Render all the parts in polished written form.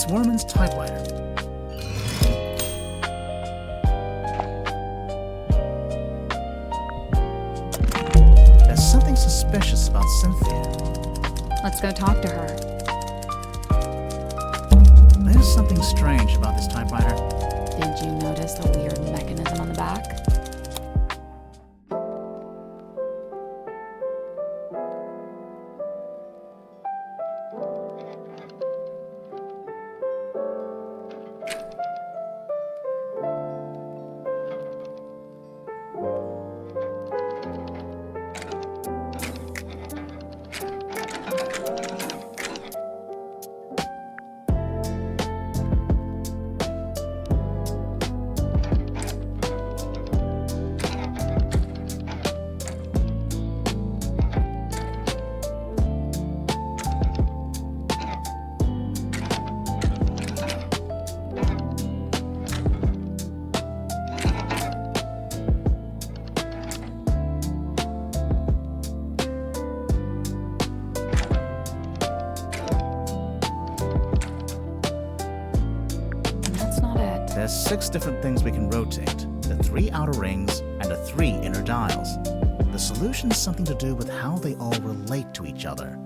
It's Worman's typewriter. There's something suspicious about Cynthia. Let's go talk to her. There's something strange about this typewriter. Did you notice the weird mechanism on the back? There's 6 different things we can rotate, the 3 outer rings and the 3 inner dials. The solution's something to do with how they all relate to each other.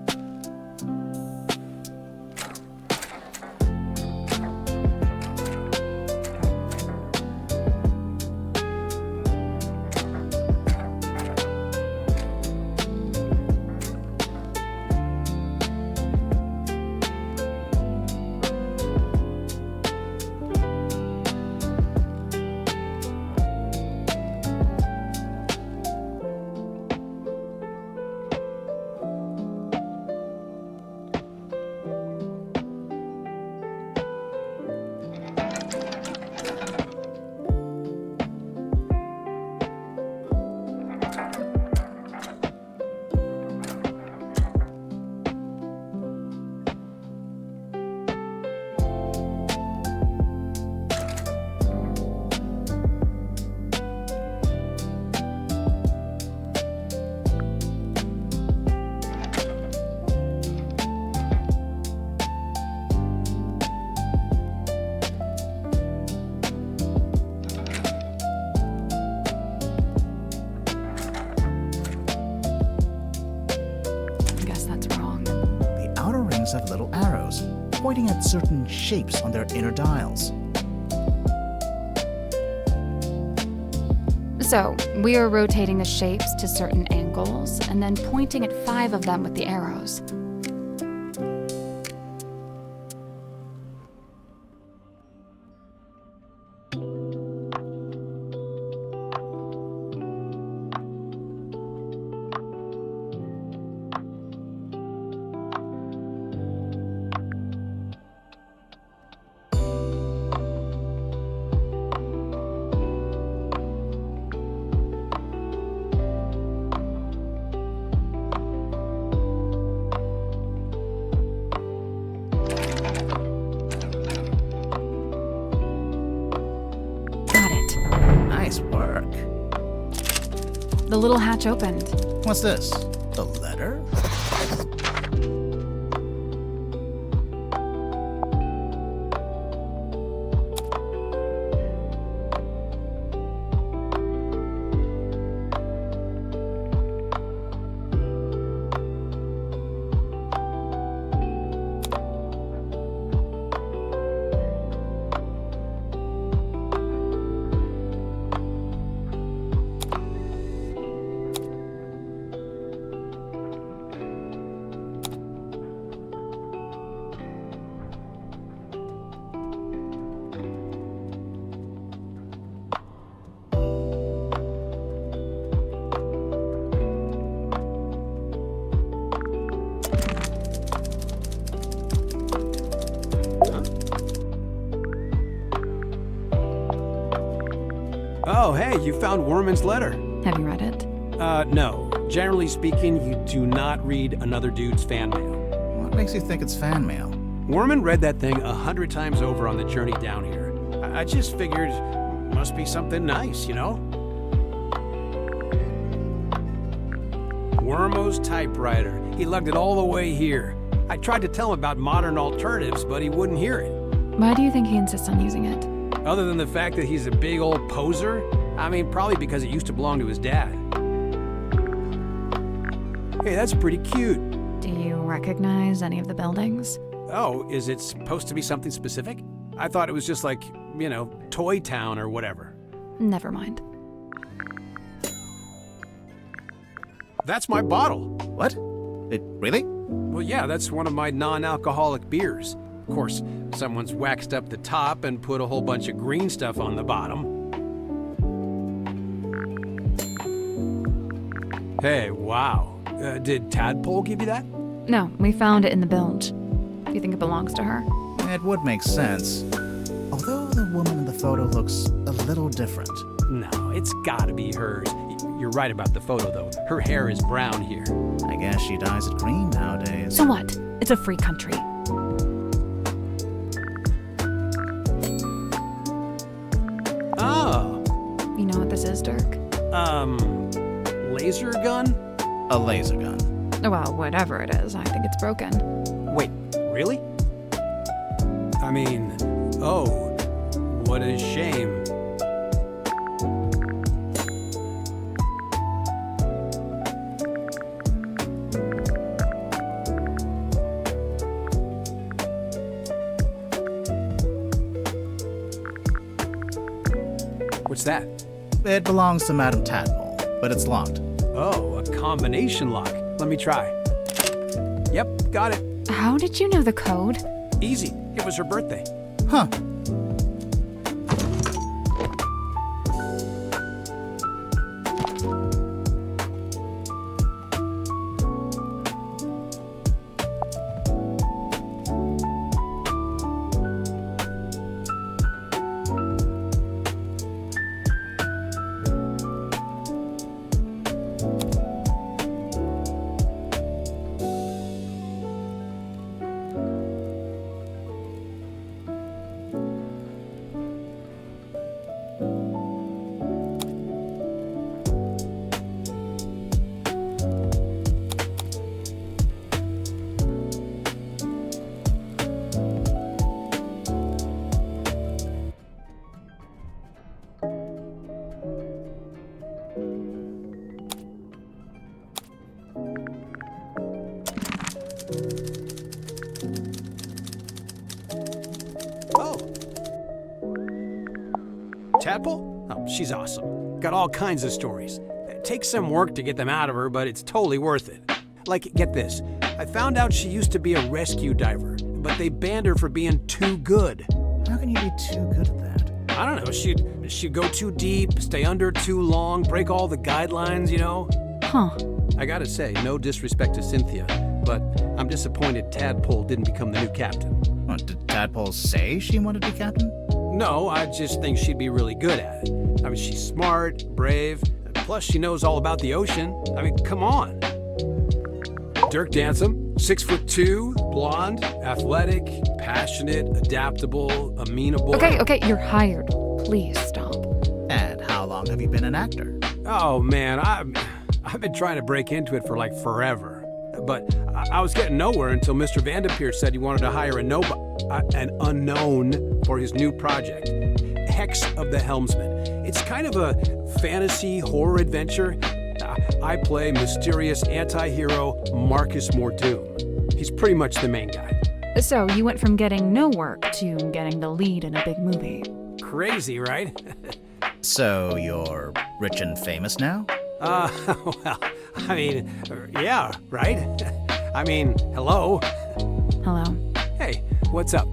Have little arrows pointing at certain shapes on their inner dials. So, we are rotating the shapes to certain angles and then pointing at 5 of them with the arrows. Nice work. The little hatch opened. What's this? A letter? Oh, hey, you found Worman's letter. Have you read it? No. Generally speaking, you do not read another dude's fan mail. What makes you think it's fan mail? Worman read that thing 100 times over on the journey down here. I just figured must be something nice, you know? Wormo's typewriter. He lugged it all the way here. I tried to tell him about modern alternatives, but he wouldn't hear it. Why do you think he insists on using it? Other than the fact that he's a big old poser? I mean, probably because it used to belong to his dad. Hey, that's pretty cute. Do you recognize any of the buildings? Oh, is it supposed to be something specific? I thought it was just like, Toy Town or whatever. Never mind. That's my bottle. What? Really? Well, yeah, that's one of my non-alcoholic beers. Of course, someone's waxed up the top and put a whole bunch of green stuff on the bottom. Hey, wow. Did Tadpole give you that? No, we found it in the bilge. Do you think it belongs to her? It would make sense. Although the woman in the photo looks a little different. No, it's gotta be hers. You're right about the photo, though. Her hair is brown here. I guess she dyes it green nowadays. So what? It's a free country. Oh. You know what this is, Dirk? Laser gun? A laser gun. Well, whatever it is, I think it's broken. Wait, really? I mean, oh, what a shame. What's that? It belongs to Madame Tadpole, but it's locked. Oh, a combination lock. Let me try. Yep, got it. How did you know the code? Easy. It was her birthday. Huh. Tadpole? Oh, she's awesome. Got all kinds of stories. It takes some work to get them out of her, but it's totally worth it. Like, get this. I found out she used to be a rescue diver, but they banned her for being too good. How can you be too good at that? I don't know, she'd go too deep, stay under too long, break all the guidelines, Huh. I gotta say, no disrespect to Cynthia, but I'm disappointed Tadpole didn't become the new captain. What, did Tadpole say she wanted to be captain? No, I just think she'd be really good at it. I mean, she's smart, brave, plus she knows all about the ocean. I mean, come on. Dirk Dansom, 6'2", blonde, athletic, passionate, adaptable, amenable. Okay, you're hired. Please stop. And how long have you been an actor? Oh man, I've been trying to break into it for like forever. But I was getting nowhere until Mr. Vanderpeer said he wanted to hire an unknown for his new project, Hex of the Helmsman. It's kind of a fantasy horror adventure. I play mysterious anti-hero Marcus Mordoom. He's pretty much the main guy. So you went from getting no work to getting the lead in a big movie. Crazy, right? So you're rich and famous now? Well, I mean, yeah, right? I mean, hello? Hello. Hey, what's up?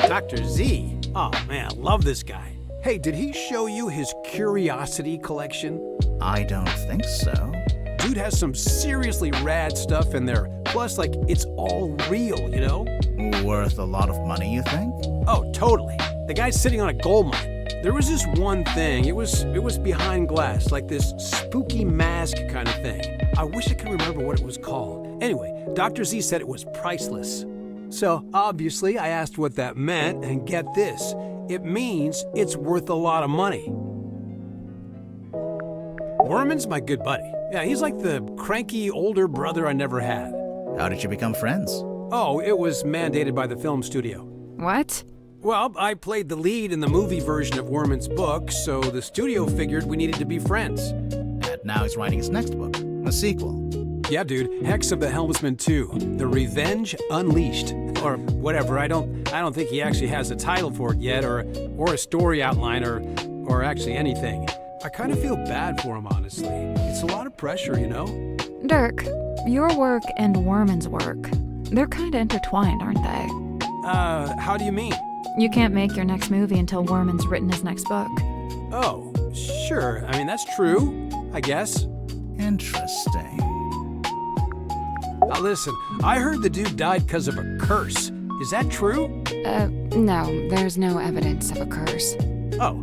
Dr. Z? Oh man, love this guy. Hey, did he show you his curiosity collection? I don't think so. Dude has some seriously rad stuff in there. Plus, like, it's all real, Worth a lot of money, you think? Oh, totally. The guy's sitting on a gold mine. There was this one thing. It was behind glass, like this spooky mask kind of thing. I wish I could remember what it was called. Anyway, Dr. Z said it was priceless. So, obviously, I asked what that meant, and get this. It means it's worth a lot of money. Worman's my good buddy. Yeah, he's like the cranky older brother I never had. How did you become friends? Oh, it was mandated by the film studio. What? Well, I played the lead in the movie version of Werman's book, so the studio figured we needed to be friends. And now he's writing his next book, a sequel. Yeah, dude, Hex of the Helmsman 2, The Revenge Unleashed. Or whatever, I don't think he actually has a title for it yet, or a story outline, or actually anything. I kind of feel bad for him, honestly. It's a lot of pressure, you know? Dirk, your work and Werman's work, they're kinda intertwined, aren't they? How do you mean? You can't make your next movie until Werman's written his next book. Oh, sure. I mean, that's true, I guess. Interesting. Now listen, I heard the dude died because of a curse. Is that true? No, there's no evidence of a curse. Oh,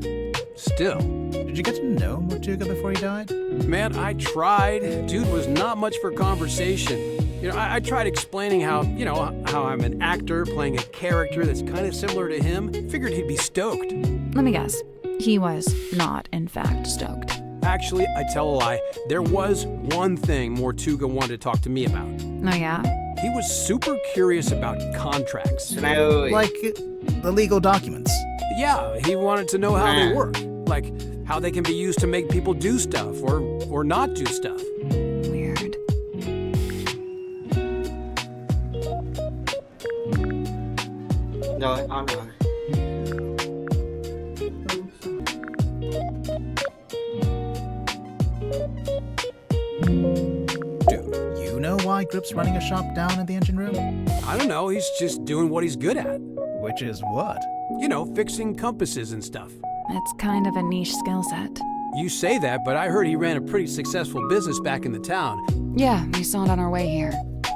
still. Did you get to know Mortuga before he died? Man, I tried. Dude was not much for conversation. You know, I tried explaining how I'm an actor playing a character that's kind of similar to him. Figured he'd be stoked. Let me guess. He was not, in fact, stoked. Actually, I tell a lie. There was one thing Mortuga wanted to talk to me about. Oh yeah? He was super curious about contracts. Like the legal documents. Yeah, he wanted to know how they work. Like, how they can be used to make people do stuff or not do stuff. Weird. Rồi, on rồi. Do you know why Grip's running a shop down in the engine room? I don't know, he's just doing what he's good at. Which is what? You know, fixing compasses and stuff. It's kind of a niche skill set. You say that, but I heard he ran a pretty successful business back in the town. Yeah, we saw it on our way here.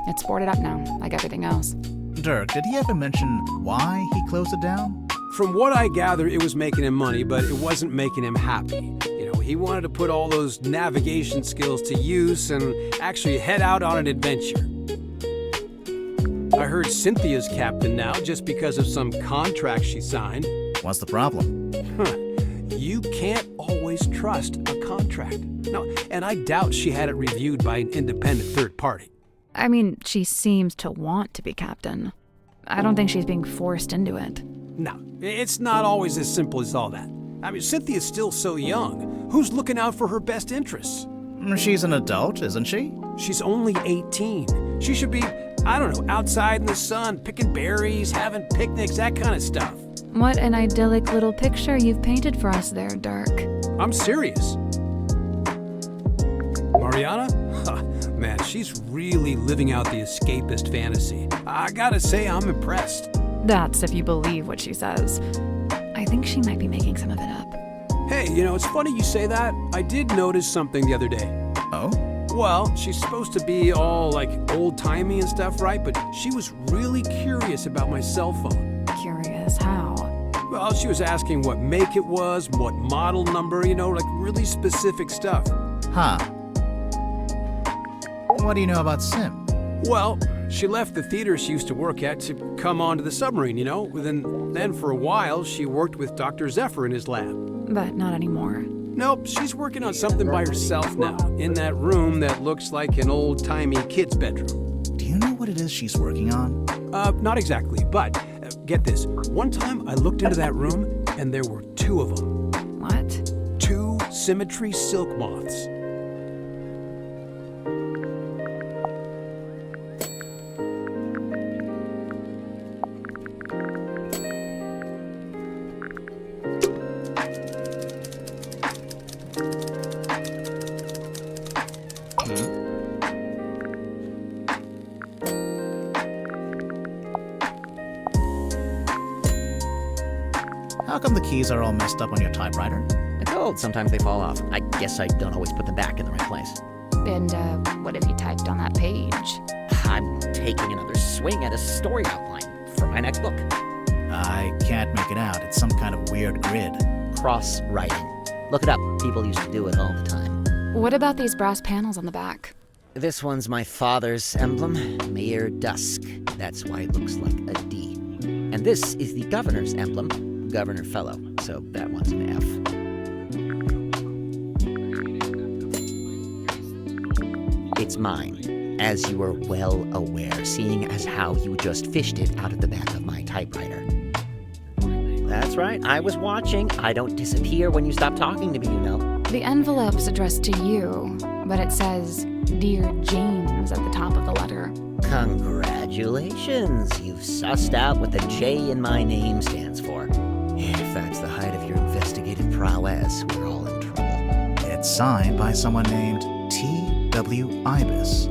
It's boarded up now, like everything else. Dirk, did he ever mention why he closed it down? From what I gather, it was making him money, but it wasn't making him happy. You know, he wanted to put all those navigation skills to use and actually head out on an adventure. I heard Cynthia's captain now just because of some contract she signed. What's the problem? You can't always trust a contract. No, and I doubt she had it reviewed by an independent third party. I mean, she seems to want to be captain. I don't think she's being forced into it. No, it's not always as simple as all that. I mean, Cynthia's still so young. Who's looking out for her best interests? She's an adult, isn't she? She's only 18. She should be, I don't know, outside in the sun, picking berries, having picnics, that kind of stuff. What an idyllic little picture you've painted for us there, Dirk. I'm serious. Mariana? Man, she's really living out the escapist fantasy. I gotta say, I'm impressed. That's if you believe what she says. I think she might be making some of it up. Hey, you know, it's funny you say that. I did notice something the other day. Oh? Well, she's supposed to be all, like, old-timey and stuff, right? But she was really curious about my cell phone. Curious how? Well, she was asking what make it was, what model number, you know, like really specific stuff. Huh. What do you know about Sim? Well, she left the theater she used to work at to come onto the Submarine, you know. Then for a while, she worked with Dr. Zephyr in his lab. But not anymore. Nope, she's working on something by herself now, in that room that looks like an old-timey kid's bedroom. Do you know what it is she's working on? Not exactly, but get this. One time I looked into that room, and there were two of them. What? 2 symmetry silk moths. How come the keys are all messed up on your typewriter? It's old. Sometimes they fall off. I guess I don't always put them back in the right place. And, what have you typed on that page? I'm taking another swing at a story outline for my next book. I can't make it out. It's some kind of weird grid. Cross-writing. Look it up. People used to do it all the time. What about these brass panels on the back? This one's my father's emblem, Mayor Dusk. That's why it looks like a D. And this is the governor's emblem, Governor Fellow. So that one's an F. It's mine. as you are well aware, seeing as how you just fished it out of the back of my typewriter. That's right, I was watching. I don't disappear when you stop talking to me, you know. The envelope's addressed to you, but it says, Dear James at the top of the letter. Congratulations, you've sussed out what the J in my name stands for. If that's the height of your investigative prowess, we're all in trouble. It's signed by someone named T.W. Ibis.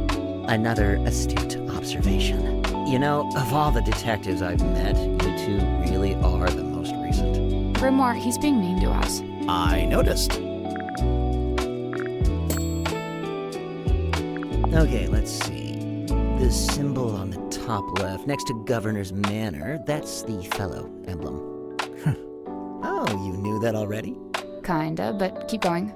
Another astute observation. You know, of all the detectives I've met, you two really are the most recent. Grimoire, he's being mean to us. I noticed. Okay, let's see. The symbol on the top left, next to Governor's Manor, that's the fellow emblem. Oh, you knew that already? Kinda, but keep going.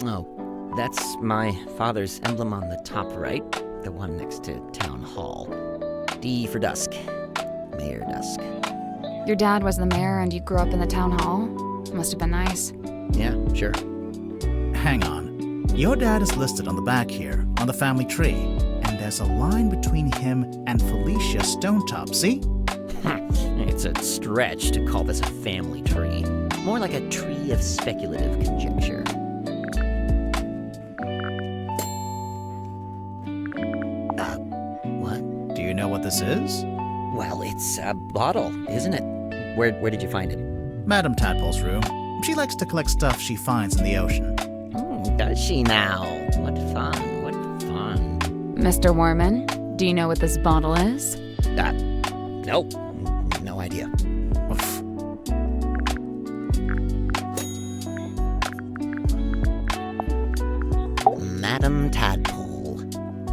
Oh, that's my father's emblem on the top right, the one next to Town Hall. D for Dusk. Mayor Dusk. Your dad was the mayor and you grew up in the town hall? Must have been nice. Yeah, sure. Hang on. Your dad is listed on the back here, on the family tree, and there's a line between him and Felicia Stonetop, see? It's a stretch to call this a family tree. More like a tree of speculative conjecture. What? Do you know what this is? Well, it's a bottle, isn't it? Where did you find it? Madame Tadpole's room. She likes to collect stuff she finds in the ocean. Does she now? What fun, what fun. Mr. Warman, do you know what this bottle is? Nope. No idea. Oof. Madame Tadpole.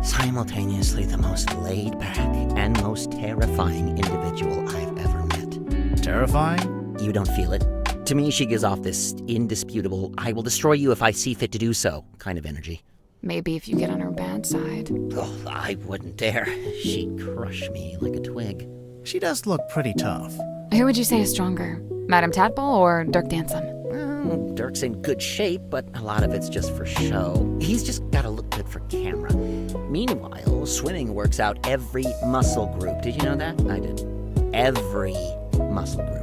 Simultaneously the most laid-back and most terrifying individual I've ever met. Terrifying? You don't feel it? To me, she gives off this indisputable, I will destroy you if I see fit to do so kind of energy. Maybe if you get on her bad side. Oh, I wouldn't dare. She'd crush me like a twig. She does look pretty tough. Who would you say is stronger? Madame Tadpole or Dirk Danson? Well, Dirk's in good shape, but a lot of it's just for show. He's just gotta look good for camera. Meanwhile, swimming works out every muscle group. Did you know that? I did. Every muscle group.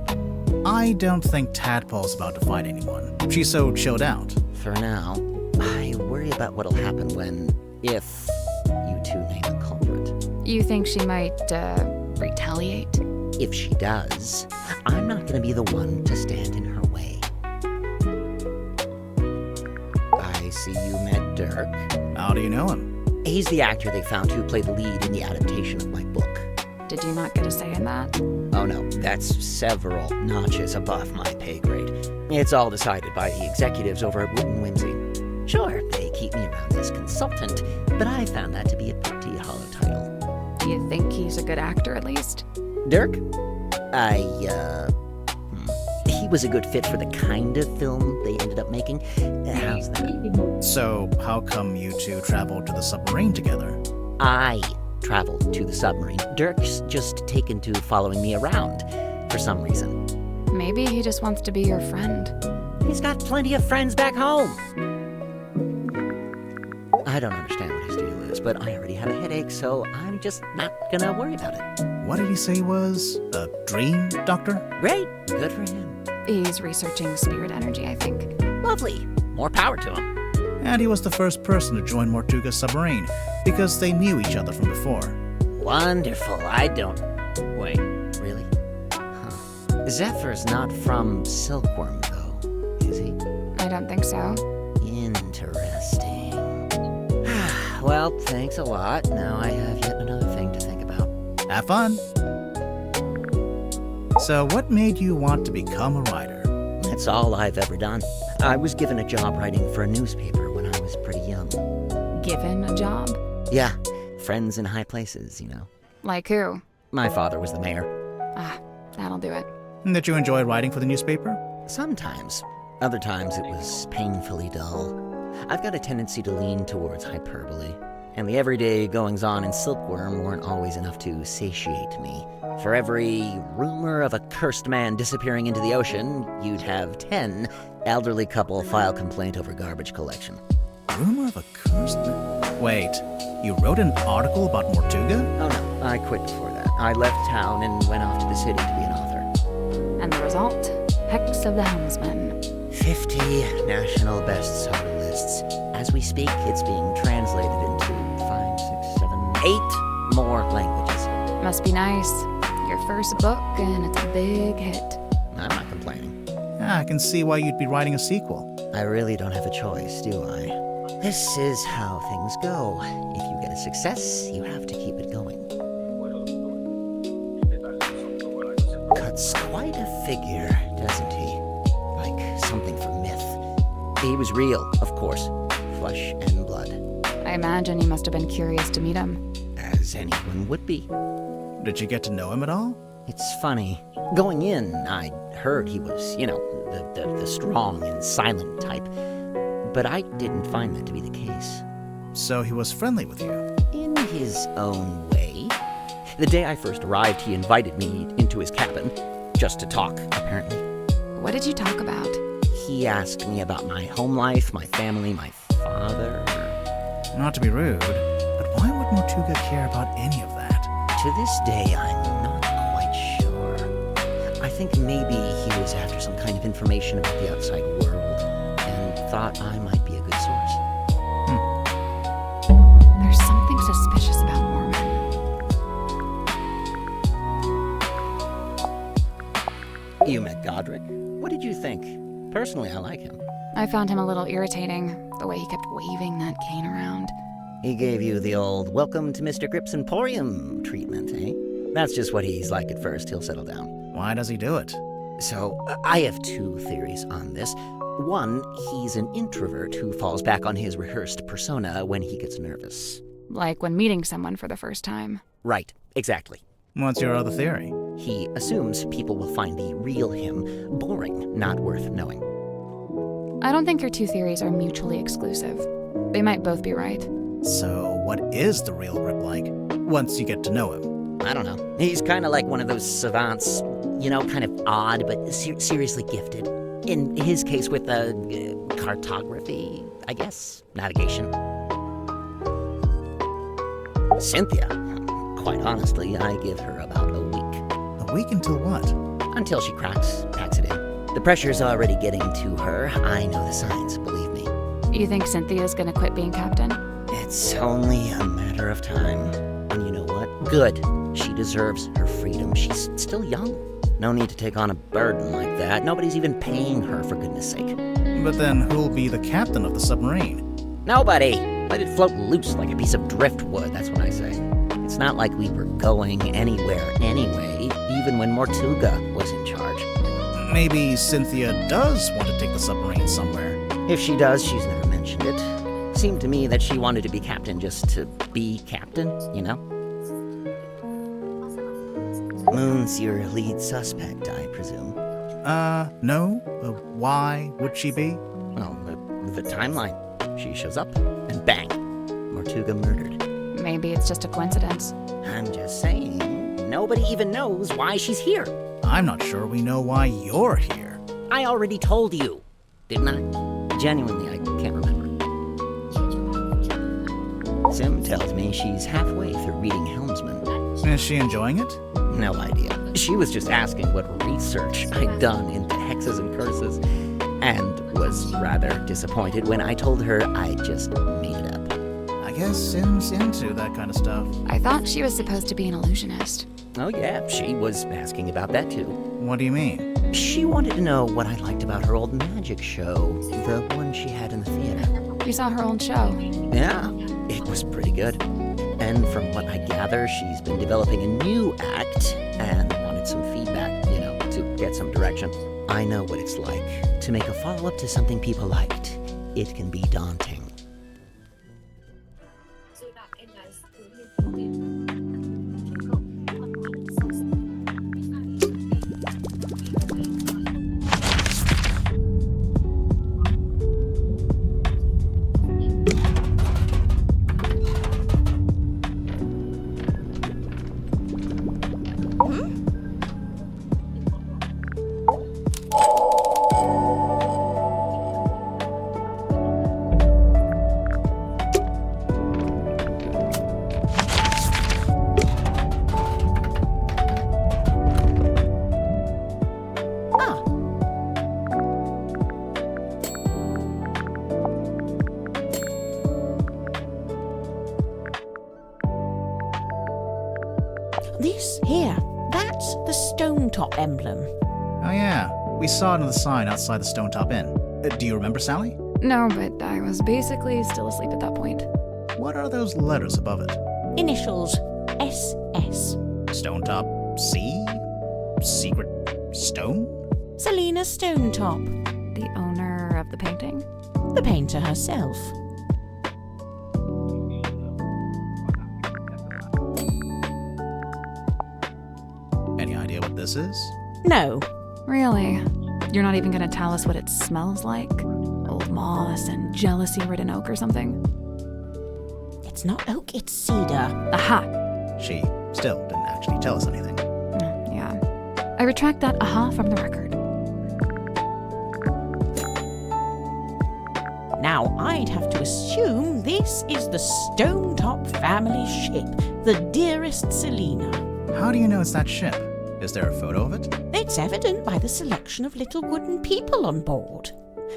I don't think Tadpole's about to fight anyone. She's so chilled out. For now, I worry about what'll happen if you two name a culprit. You think she might, retaliate? If she does, I'm not gonna be the one to stand in her way. I see you met Dirk. How do you know him? He's the actor they found who played the lead in the adaptation of my book. Did you not get a say in that? Oh no, that's several notches above my pay grade. It's all decided by the executives over at Wooten Whimsy. Sure, they keep me around as consultant, but I found that to be a pretty hollow title. Do you think he's a good actor at least? Dirk? He was a good fit for the kind of film they ended up making. How's that? So, how come you two traveled to the submarine together? I traveled to the submarine. Dirk's just taken to following me around for some reason. Maybe he just wants to be your friend. He's got plenty of friends back home. I don't understand what his deal is, but I already have a headache, so I'm just not gonna worry about it. What did he say he was? A dream doctor? Great, good for him. He's researching spirit energy, I think. Lovely, more power to him. And he was the first person to join Mortuga's submarine, because they knew each other from before. Wonderful, Wait, really? Huh. Zephyr's not from Silkworm, though, is he? I don't think so. Interesting. Well, thanks a lot. Now I have yet another thing to think about. Have fun. So what made you want to become a writer? That's all I've ever done. I was given a job writing for a newspaper when I was pretty young. Given a job? Yeah, friends in high places, you know. Like who? My father was the mayor. That'll do it. Did you enjoy writing for the newspaper? Sometimes. Other times it was painfully dull. I've got a tendency to lean towards hyperbole, and the everyday goings-on in Silkworm weren't always enough to satiate me. For every rumor of a cursed man disappearing into the ocean, you'd have 10 elderly couple file complaint over garbage collection. Rumor of a cursed... Wait, you wrote an article about Mortuga? Oh no, I quit before that. I left town and went off to the city to be an author. And the result? Hex of the Helmsman. 50 national bestseller lists. As we speak, it's being translated into 5, 6, 7, 8 more languages. Must be nice. Your first book, and it's a big hit. I'm not complaining. Yeah, I can see why you'd be writing a sequel. I really don't have a choice, do I? This is how things go. If you get a success, you have to keep it going. Cuts quite a figure, doesn't he? Like something from myth. He was real, of course. Flesh and blood. I imagine you must have been curious to meet him. As anyone would be. Did you get to know him at all? It's funny. Going in, I heard he was, the strong and silent type. But I didn't find that to be the case. So he was friendly with you? In his own way. The day I first arrived, he invited me into his cabin, just to talk, apparently. What did you talk about? He asked me about my home life, my family, my father. Not to be rude, but why would Mortuga care about any of that? To this day, I'm not quite sure. I think maybe he was after some kind of information about the outside world, and thought I might be a good source. There's something suspicious about Mormon. You met Godric? What did you think? Personally, I like him. I found him a little irritating, the way he kept waving that cane around. He gave you the old welcome to Mr. Grip's Emporium treatment, eh? That's just what he's like at first. He'll settle down. Why does he do it? So, I have 2 theories on this. One, he's an introvert who falls back on his rehearsed persona when he gets nervous. Like when meeting someone for the first time. Right, exactly. What's your other theory? He assumes people will find the real him boring, not worth knowing. I don't think your 2 theories are mutually exclusive. They might both be right. So what is the real Grip like, once you get to know him? I don't know. He's kind of like one of those savants, kind of odd, but seriously gifted. In his case with cartography, I guess. Navigation. Cynthia, quite honestly, I give her about a week. A week until what? Until she cracks, packs it in. The pressure's already getting to her. I know the signs, believe me. You think Cynthia's gonna quit being captain? It's only a matter of time. And you know what? Good. She deserves her freedom. She's still young. No need to take on a burden like that. Nobody's even paying her, for goodness sake. But then who'll be the captain of the submarine? Nobody! Let it float loose like a piece of driftwood, that's what I say. It's not like we were going anywhere anyway, even when Mortuga was in charge. Maybe Cynthia does want to take the submarine somewhere. If she does, she's never mentioned it. Seemed to me that she wanted to be captain just to be captain, Moon's your lead suspect, I presume. No. Why would she be? Well, the timeline. She shows up, and bang, Mortuga murdered. Maybe it's just a coincidence. I'm just saying, nobody even knows why she's here. I'm not sure we know why you're here. I already told you, didn't I? Genuinely, I can't remember. Sim tells me she's halfway through reading Helmsman. Is she enjoying it? No idea. She was just asking what research I'd done into hexes and curses, and was rather disappointed when I told her I just made it up. I guess Sim's into that kind of stuff. I thought she was supposed to be an illusionist. Oh yeah, she was asking about that too. What do you mean? She wanted to know what I liked about her old magic show, the one she had in the theater. You saw her old show. Yeah, it was pretty good. And from what I gather, she's been developing a new act and wanted some feedback, to get some direction. I know what it's like to make a follow-up to something people liked. It can be daunting. This here, that's the stone top emblem. Oh yeah, we saw it on the sign outside the Stone Top Inn. Do you remember, Sally? No, but I was basically still asleep at that point. What are those letters above it? Initials SS. Stone Top C? Secret Stone? Selina Stonetop, The owner of the painting? the painter herself. Any idea what this is? No, Really? You're not even gonna tell us what it smells like? Old moss and jealousy-ridden oak or something? it's not oak, it's cedar. Aha! She still didn't actually tell us anything. Yeah. I retract that aha from the record. Now, I'd have to assume this is the Stonetop family ship, the dearest Selina. How do you know it's that ship? Is there a photo of it? It's evident by the selection of little wooden people on board.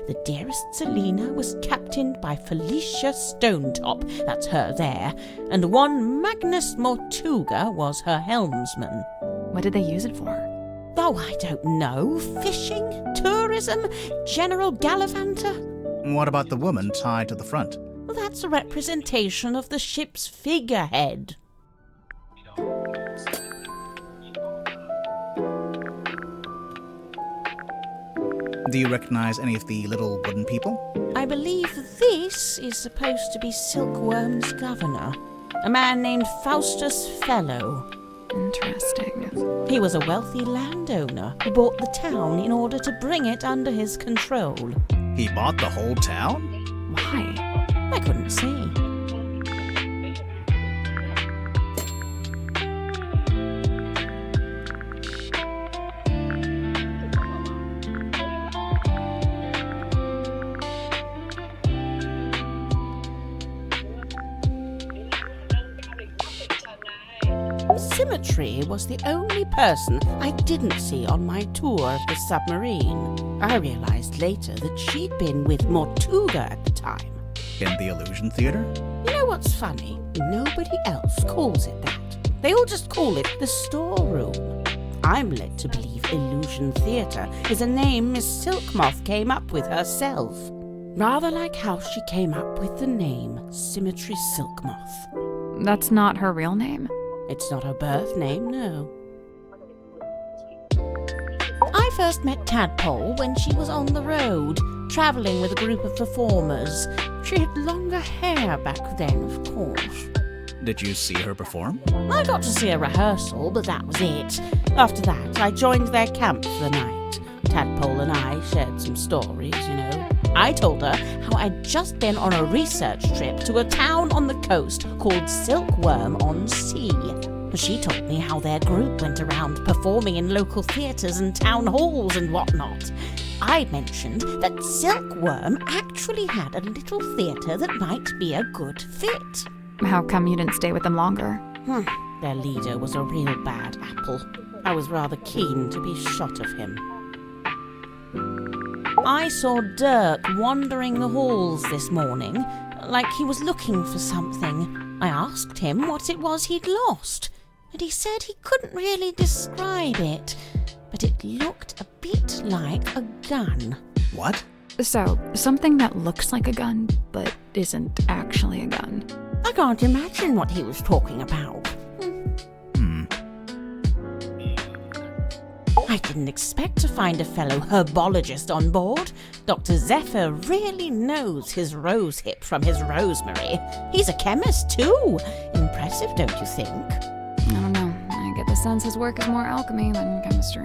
The dearest Selina was captained by Felicia Stonetop, that's her there, and one Magnus Mortuga was her helmsman. What did they use it for? Oh, I don't know. Fishing? Tourism? General Gallivanter? What about the woman tied to the front? Well, that's a representation of the ship's figurehead. Do you recognize any of the little wooden people? I believe this is supposed to be Silkworm's governor, a man named Faustus Fellow. Interesting. He was a wealthy landowner who bought the town in order to bring it under his control. He bought the whole town? Why? I couldn't say. Symmetry was the only person I didn't see on my tour of the submarine. I realized later that she'd been with Mortuga at the time. In the Illusion Theater? You know what's funny? Nobody else calls it that. They all just call it the storeroom. I'm led to believe Illusion Theatre is a name Miss Silkmoth came up with herself. Rather like how she came up with the name Symmetry Silkmoth. That's not her real name? It's not her birth name, no. I first met Tadpole when she was on the road, travelling with a group of performers. She had longer hair back then, of course. Did you see her perform? I got to see a rehearsal, but that was it. After that, I joined their camp for the night. Tadpole and I shared some stories, you know. I told her how I'd just been on a research trip to a town on the coast called Silkworm-on-Sea. She told me how their group went around performing in local theatres and town halls and whatnot. I mentioned that Silkworm actually had a little theatre that might be a good fit. How come you didn't stay with them longer? Their leader was a real bad apple. I was rather keen to be shot of him. I saw Dirk wandering the halls this morning, like he was looking for something. I asked him what it was he'd lost, and he said he couldn't really describe it, but it looked a bit like a gun. What? So, something that looks like a gun, but isn't actually a gun. I can't imagine what he was talking about. I didn't expect to find a fellow herbologist on board. Dr. Zephyr really knows his rosehip from his rosemary. He's a chemist, too. Impressive, don't you think? I don't know. I get the sense his work is more alchemy than chemistry.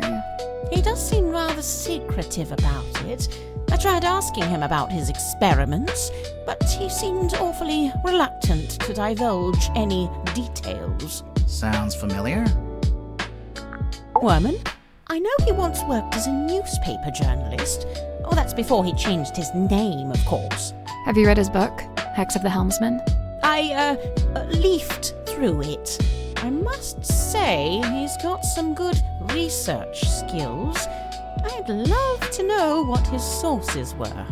He does seem rather secretive about it. I tried asking him about his experiments, but he seemed awfully reluctant to divulge any details. Sounds familiar? Worman? I know he once worked as a newspaper journalist. Oh, that's before he changed his name, of course. Have you read his book, Hex of the Helmsman? I leafed through it. I must say he's got some good research skills. I'd love to know what his sources were.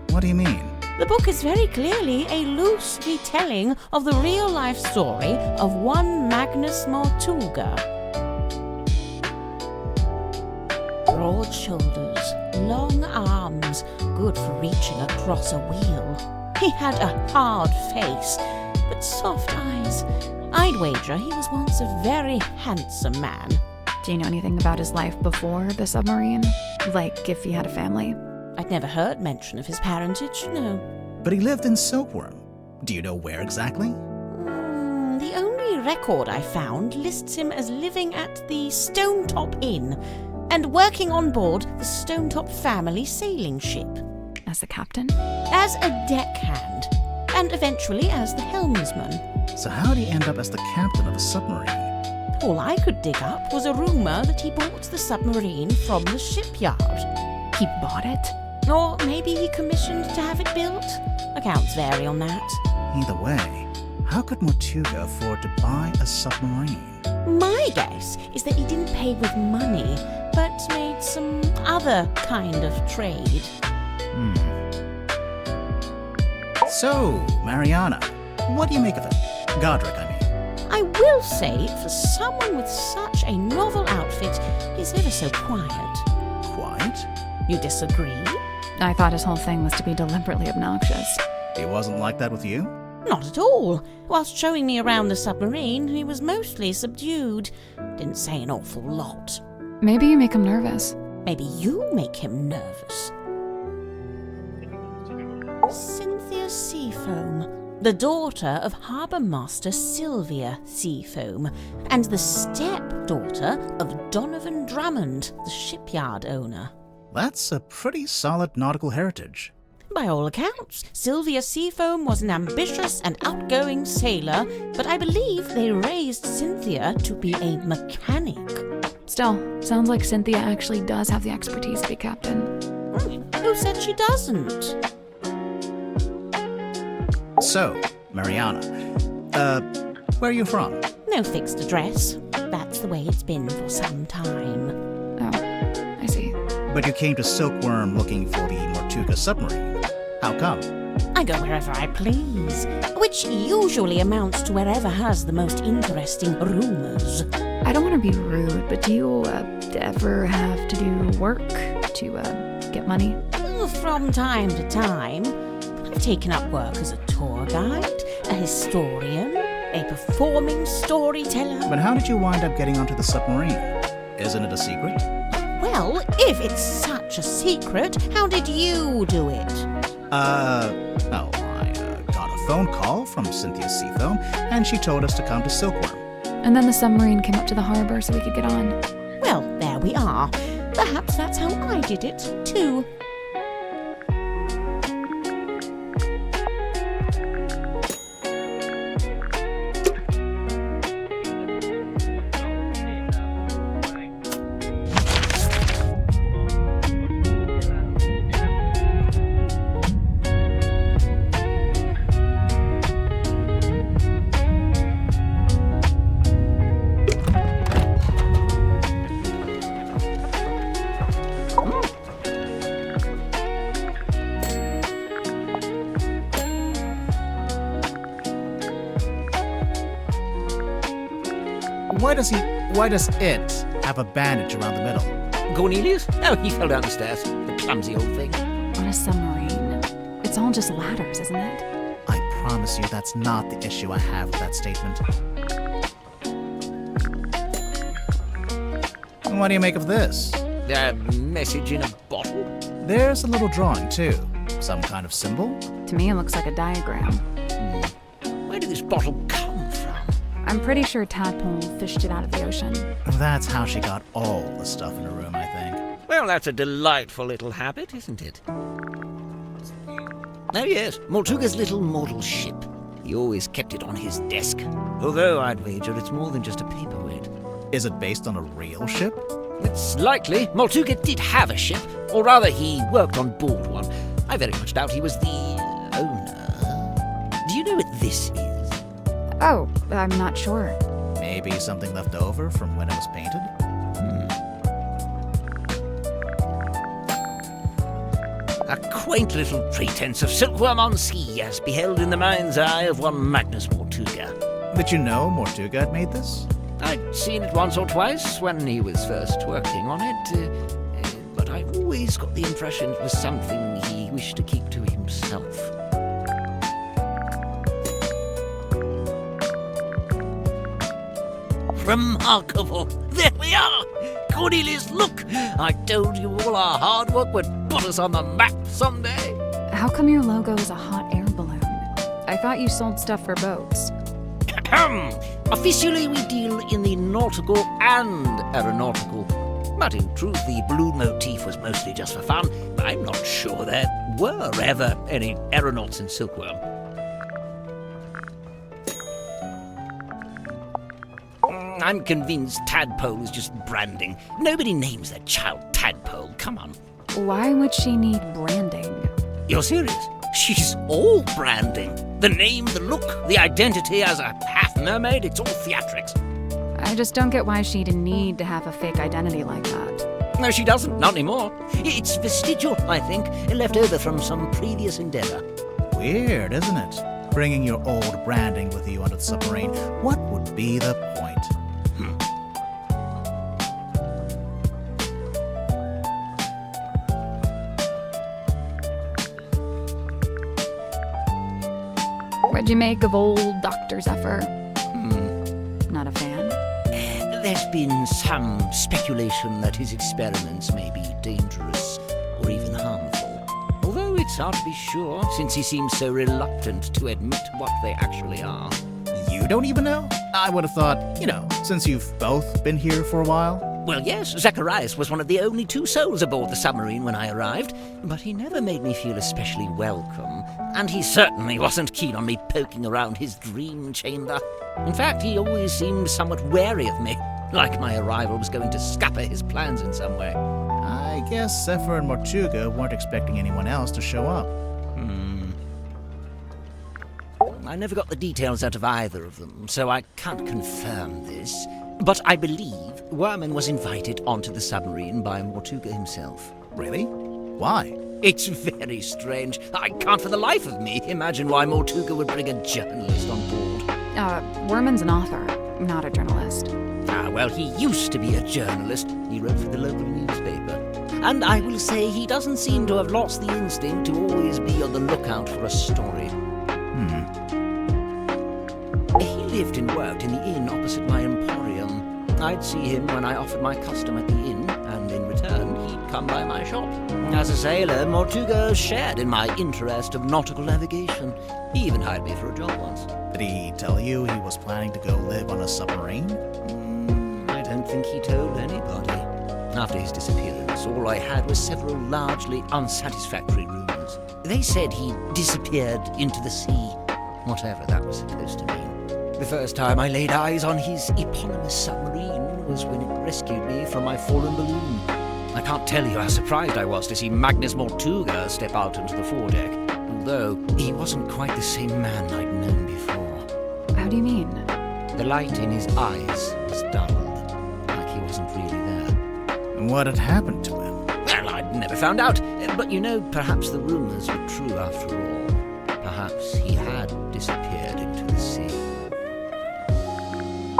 What do you mean? The book is very clearly a loose retelling of the real-life story of one Magnus Mortuga. broad shoulders, long arms, good for reaching across a wheel. He had a hard face, but soft eyes. I'd wager he was once a very handsome man. Do you know anything about his life before the submarine? Like if he had a family? I'd never heard mention of his parentage, no. But he lived in Silkworm. Do you know where exactly? The only record I found lists him as living at the Stonetop Inn and working on board the Stonetop family sailing ship. As the captain? As a deckhand, and eventually as the helmsman. So how did he end up as the captain of a submarine? All I could dig up was a rumour that he bought the submarine from the shipyard. He bought it? Or maybe he commissioned to have it built. Accounts vary on that. Either way, how could Mortuga afford to buy a submarine? My guess is that he didn't pay with money, but made some other kind of trade. So, Mariana, what do you make of it? Godric, I mean. I will say, for someone with such a novel outfit, he's ever so quiet. Quiet? You disagree? I thought his whole thing was to be deliberately obnoxious. He wasn't like that with you? Not at all. Whilst showing me around the submarine, he was mostly subdued. Didn't say an awful lot. Maybe you make him nervous. Maybe you make him nervous. Cynthia Seafoam, the daughter of Harbour Master Sylvia Seafoam, and the stepdaughter of Donovan Drummond, the shipyard owner. That's a pretty solid nautical heritage. By all accounts, Sylvia Seafoam was an ambitious and outgoing sailor, but I believe they raised Cynthia to be a mechanic. Still, sounds like Cynthia actually does have the expertise to be captain. Who said she doesn't? So, Mariana, where are you from? No fixed address. That's the way it's been for some time. Oh, I see. But you came to Silkworm looking for the Mortuga submarine. How come? I go wherever I please, which usually amounts to wherever has the most interesting rumours. I don't want to be rude, but do you ever have to do work to get money? From time to time. I've taken up work as a tour guide, a historian, a performing storyteller. But how did you wind up getting onto the submarine? Isn't it a secret? Well, if it's such a secret, how did you do it? I got a phone call from Cynthia Seafoam, and she told us to come to Silkworm. And then the submarine came up to the harbor so we could get on. Well, there we are. Perhaps that's how I did it, too. Why does it have a bandage around the middle? Cornelius? Oh, he fell down the stairs. The clumsy old thing. On a submarine. It's all just ladders, isn't it? I promise you that's not the issue I have with that statement. What do you make of this? A message in a bottle? There's a little drawing, too. Some kind of symbol? To me, it looks like a diagram. Where did this bottle come from? I'm pretty sure Tadpole fished it out of the ocean. That's how she got all the stuff in her room, I think. Well, that's a delightful little habit, isn't it? Oh yes, Mortuga's little model ship. He always kept it on his desk. Although I'd wager it's more than just a paperweight. Is it based on a real ship? It's likely. Mortuga did have a ship, or rather he worked on board one. I very much doubt he was the owner. Do you know what this is? Oh, I'm not sure. Maybe something left over from when it was painted? A quaint little pretense of silkworm on sea, as beheld in the mind's eye of one Magnus Mortuga. Did you know Mortuga had made this? I'd seen it once or twice when he was first working on it. but I've always got the impression it was something he wished to keep to himself. Remarkable! There we are! Cornelius, look! I told you all our hard work would put us on the map someday. How come your logo is a hot air balloon? I thought you sold stuff for boats. Officially, we deal in the nautical and aeronautical. But in truth, the balloon motif was mostly just for fun. I'm not sure there were ever any aeronauts in Silkworm. I'm convinced Tadpole is just branding. Nobody names their child Tadpole. Come on. Why would she need branding? You're serious? She's all branding. The name, the look, the identity as a half-mermaid, it's all theatrics. I just don't get why she'd need to have a fake identity like that. No, she doesn't. Not anymore. It's vestigial, I think, left over from some previous endeavor. Weird, isn't it? Bringing your old branding with you onto the submarine. What would be the point? What'd you make of old Dr. Zephyr? Not a fan? There's been some speculation that his experiments may be dangerous or even harmful. Although it's hard to be sure, since he seems so reluctant to admit what they actually are. You don't even know? I would have thought, since you've both been here for a while. Well, yes, Zacharias was one of the only 2 souls aboard the submarine when I arrived, but he never made me feel especially welcome, and he certainly wasn't keen on me poking around his dream chamber. In fact, he always seemed somewhat wary of me, like my arrival was going to scupper his plans in some way. I guess Zephyr and Mortuga weren't expecting anyone else to show up. I never got the details out of either of them, so I can't confirm this. But I believe Werman was invited onto the submarine by Mortuga himself. Really? Why? It's very strange. I can't for the life of me imagine why Mortuga would bring a journalist on board. Werman's an author, not a journalist. Well, he used to be a journalist. He wrote for the local newspaper. And I will say he doesn't seem to have lost the instinct to always be on the lookout for a story. He lived and worked in the inn opposite my emporium. I'd see him when I offered my custom at the inn, and in return, he'd come by my shop. As a sailor, Mortuga shared in my interest of nautical navigation. He even hired me for a job once. Did he tell you he was planning to go live on a submarine? I don't think he told anybody. After his disappearance, all I had was several largely unsatisfactory rumors. They said he disappeared into the sea, whatever that was supposed to mean. The first time I laid eyes on his eponymous submarine was when it rescued me from my fallen balloon. I can't tell you how surprised I was to see Magnus Mortuga step out into the foredeck, although he wasn't quite the same man I'd known before. How do you mean? The light in his eyes was dulled, like he wasn't really there. What had happened to him? Well, I'd never found out, but perhaps the rumors were true after all. Perhaps he had disappeared into the sea.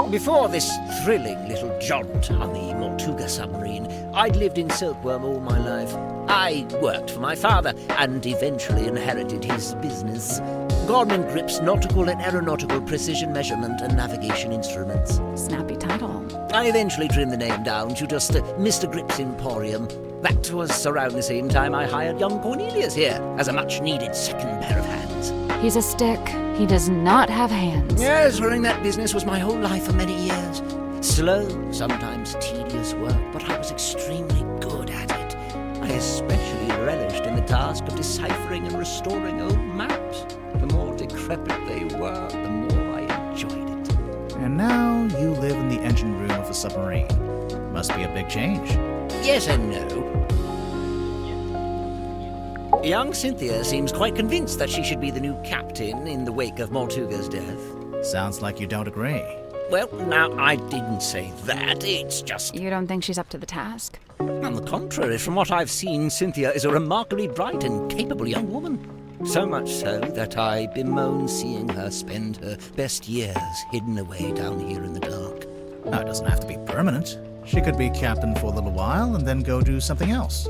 Before this thrilling little jaunt on the Mortuga submarine, I'd lived in Silkworm all my life. I worked for my father and eventually inherited his business. Gorman Grip's nautical and aeronautical precision measurement and navigation instruments. Snappy title. I eventually trimmed the name down to just Mr. Grip's Emporium. That was around the same time I hired young Cornelius here as a much-needed second pair of hands. He's a stick. He does not have hands. Yes, running that business was my whole life for many years. Slow, sometimes tedious work, but I was extremely good at it. I especially relished in the task of deciphering and restoring old maps. The more decrepit they were, the more I enjoyed it. And now you live in the engine room of a submarine. Must be a big change. Yes and no. Young Cynthia seems quite convinced that she should be the new captain in the wake of Mortuga's death. Sounds like you don't agree. Well, now, I didn't say that. It's just... You don't think she's up to the task? On the contrary, from what I've seen, Cynthia is a remarkably bright and capable young woman. So much so that I bemoan seeing her spend her best years hidden away down here in the dark. Now, it doesn't have to be permanent. She could be captain for a little while and then go do something else.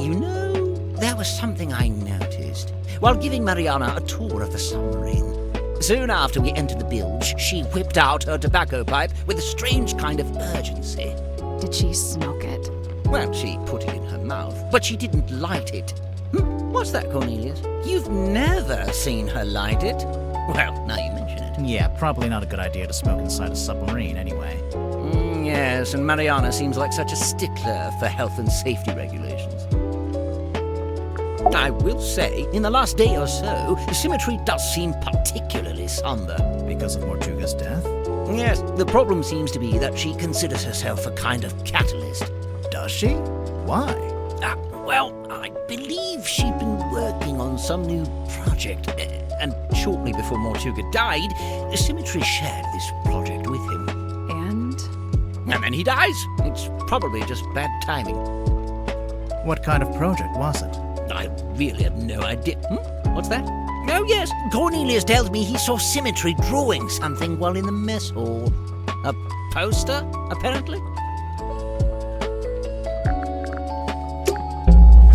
You know, there was something I noticed while giving Mariana a tour of the submarine. Soon after we entered the bilge, she whipped out her tobacco pipe with a strange kind of urgency. Did she smoke it? Well, she put it in her mouth, but she didn't light it. What's that, Cornelius? You've never seen her light it? Well, now you mention it. Yeah, probably not a good idea to smoke inside a submarine anyway. Yes, and Mariana seems like such a stickler for health and safety regulations. I will say, in the last day or so, the symmetry does seem particularly somber. Because of Mortuga's death? Yes, the problem seems to be that she considers herself a kind of catalyst. Does she? Why? Well, I believe she'd been working on some new project, and shortly before Mortuga died, Symmetry shared this project with him. And then he dies. It's probably just bad timing. What kind of project was it? I really have no idea. What's that? Oh, yes, Cornelius tells me he saw Symmetry drawing something while in the mess hall. A poster, apparently?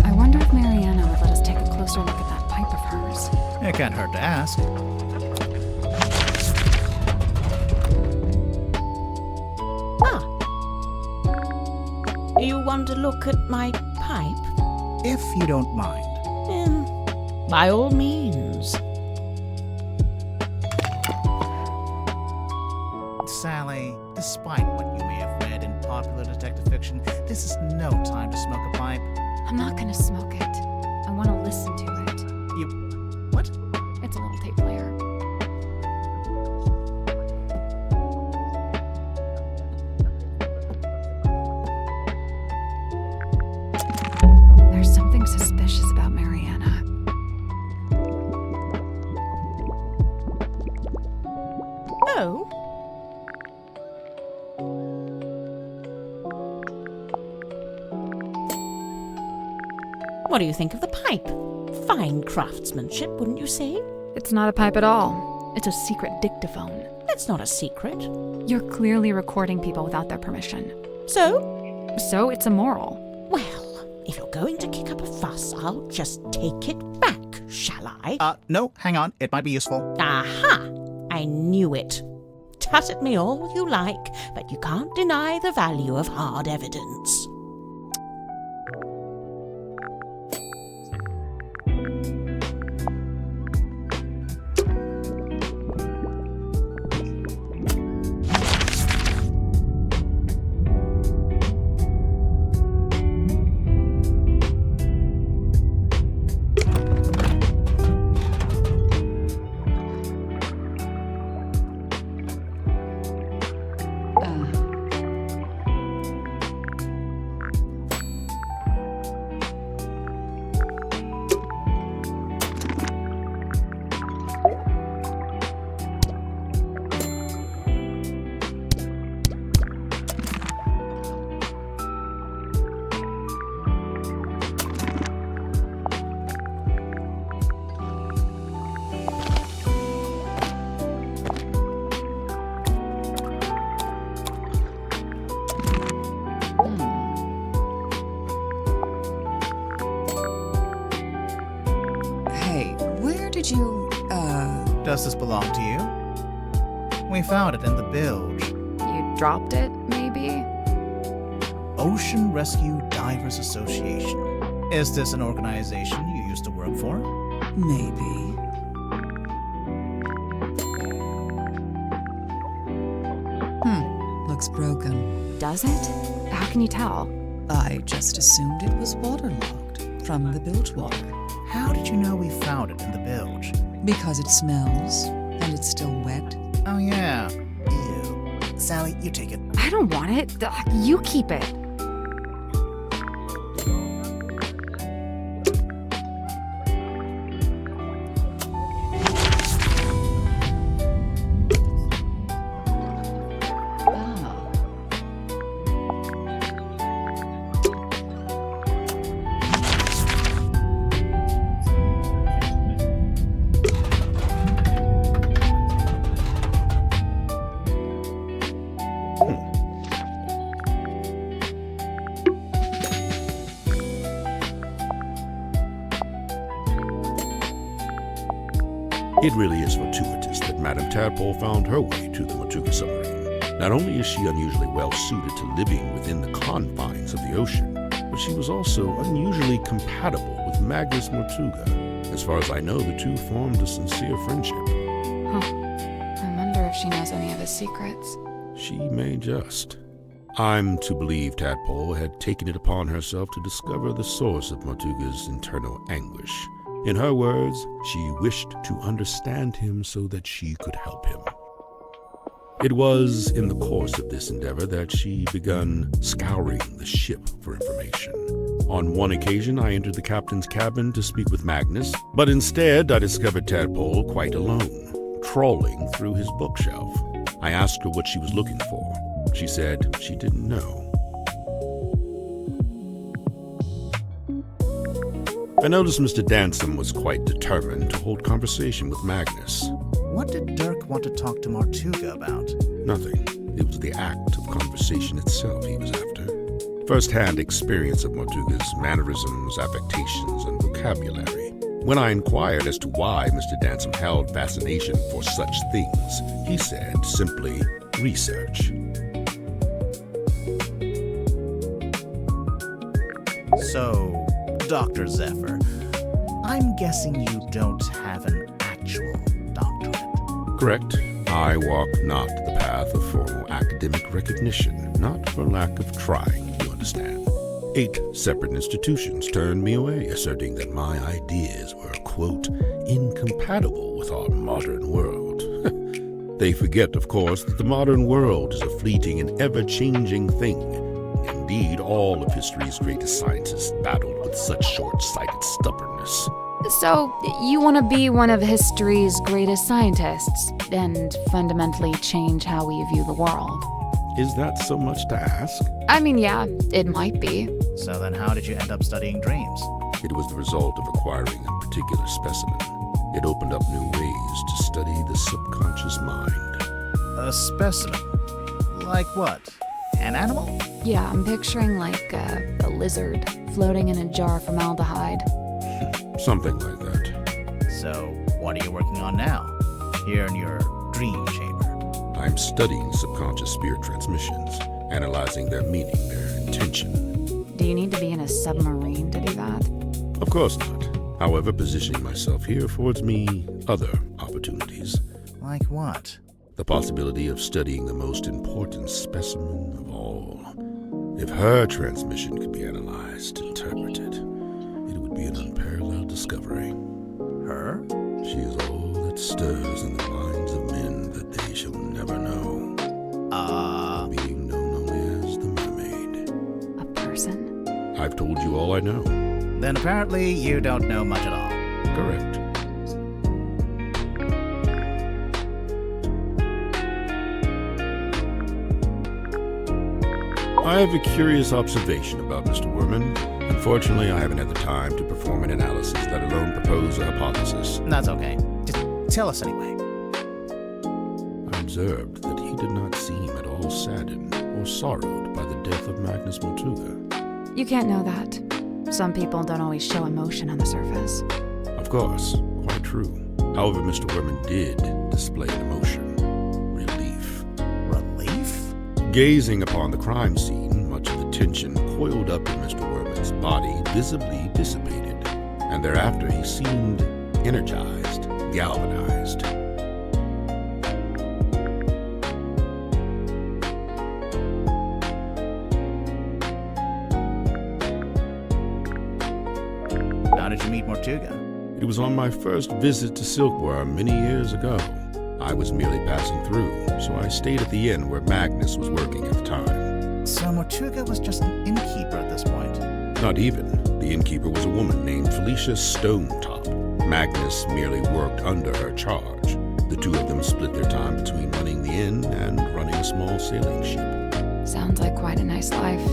I wonder if Mariana would let us take a closer look at that pipe of hers. It can't hurt to ask. You want to look at my pipe? If you don't mind. By all means. Sally, despite what you may have read in popular detective fiction, this is no time to smoke a pipe. I'm not gonna smoke it. I want to listen to it. What? It's a little tape player. There's something suspicious about Mariana. Oh? What do you think of the pipe? Fine craftsmanship, wouldn't you say? It's not a pipe at all. It's a secret dictaphone. That's not a secret. You're clearly recording people without their permission. So? So it's immoral. Well, if you're going to kick up a fuss, I'll just take it back, shall I? No, hang on. It might be useful. Aha! I knew it. Tut at me all you like, but you can't deny the value of hard evidence. Does this belong to you? We found it in the bilge. You dropped it, maybe? Ocean Rescue Divers Association. Is this an organization you used to work for? Maybe. Looks broken. Does it? How can you tell? I just assumed it was waterlogged from the bilge water. How did you know we found it in the bilge? Because it smells, and it's still wet. Oh, yeah. Ew. Sally, you take it. I don't want it. You keep it. It really is fortuitous that Madame Tadpole found her way to the Mortuga submarine. Not only is she unusually well suited to living within the confines of the ocean, but she was also unusually compatible with Magnus Mortuga. As far as I know, the two formed a sincere friendship. I wonder if she knows any of his secrets. She may just. I'm to believe Tadpole had taken it upon herself to discover the source of Mortuga's internal anguish. In her words, she wished to understand him so that she could help him. It was in the course of this endeavor that she began scouring the ship for information. On one occasion, I entered the captain's cabin to speak with Magnus, but instead I discovered Tadpole quite alone, trawling through his bookshelf. I asked her what she was looking for. She said she didn't know. I noticed Mr. Dansom was quite determined to hold conversation with Magnus. What did Dirk want to talk to Mortuga about? Nothing. It was the act of conversation itself he was after. First-hand experience of Mortuga's mannerisms, affectations, and vocabulary. When I inquired as to why Mr. Dansom held fascination for such things, he said simply, research. So, Dr. Zephyr, I'm guessing you don't have an actual doctorate. Correct. I walk not the path of formal academic recognition, not for lack of trying, you understand. 8 separate institutions turned me away, asserting that my ideas were, quote, incompatible with our modern world. They forget, of course, that the modern world is a fleeting and ever-changing thing. Indeed, all of history's greatest scientists battled with such short-sighted stubbornness. So, you want to be one of history's greatest scientists and fundamentally change how we view the world? Is that so much to ask? I mean, yeah, it might be. So then how did you end up studying dreams? It was the result of acquiring a particular specimen. It opened up new ways to study the subconscious mind. A specimen? Like what? An animal? Yeah, I'm picturing like a lizard floating in a jar of formaldehyde. Something like that. So, what are you working on now? Here in your dream chamber? I'm studying subconscious spirit transmissions, analyzing their meaning, their intention. Do you need to be in a submarine to do that? Of course not. However, positioning myself here affords me other opportunities. Like what? The possibility of studying the most important specimen of all. If her transmission could be analyzed, interpreted, it would be an unparalleled discovery. Her? She is all that stirs in the minds of men that they shall never know. Being known only as the Mermaid. A person? I've told you all I know. Then apparently you don't know much at all. Correct. I have a curious observation about Mr. Werman. Unfortunately, I haven't had the time to perform an analysis, let alone propose a hypothesis. That's okay. Just tell us anyway. I observed that he did not seem at all saddened or sorrowed by the death of Magnus Mortuga. You can't know that. Some people don't always show emotion on the surface. Of course, quite true. However, Mr. Werman did display an emotion. Relief. Relief? Gazing upon the crime scene, much of the tension coiled up in Mr. Werman's body visibly dissipated, and thereafter he seemed energized, galvanized. How did you meet Mortuga? It was on my first visit to Silkworm many years ago. I was merely passing through, so I stayed at the inn where Magnus was working at the time. So Mortuga was just an innkeeper at this point? Not even. The innkeeper was a woman named Felicia Stonetop. Magnus merely worked under her charge. The two of them split their time between running the inn and running a small sailing ship. Sounds like quite a nice life.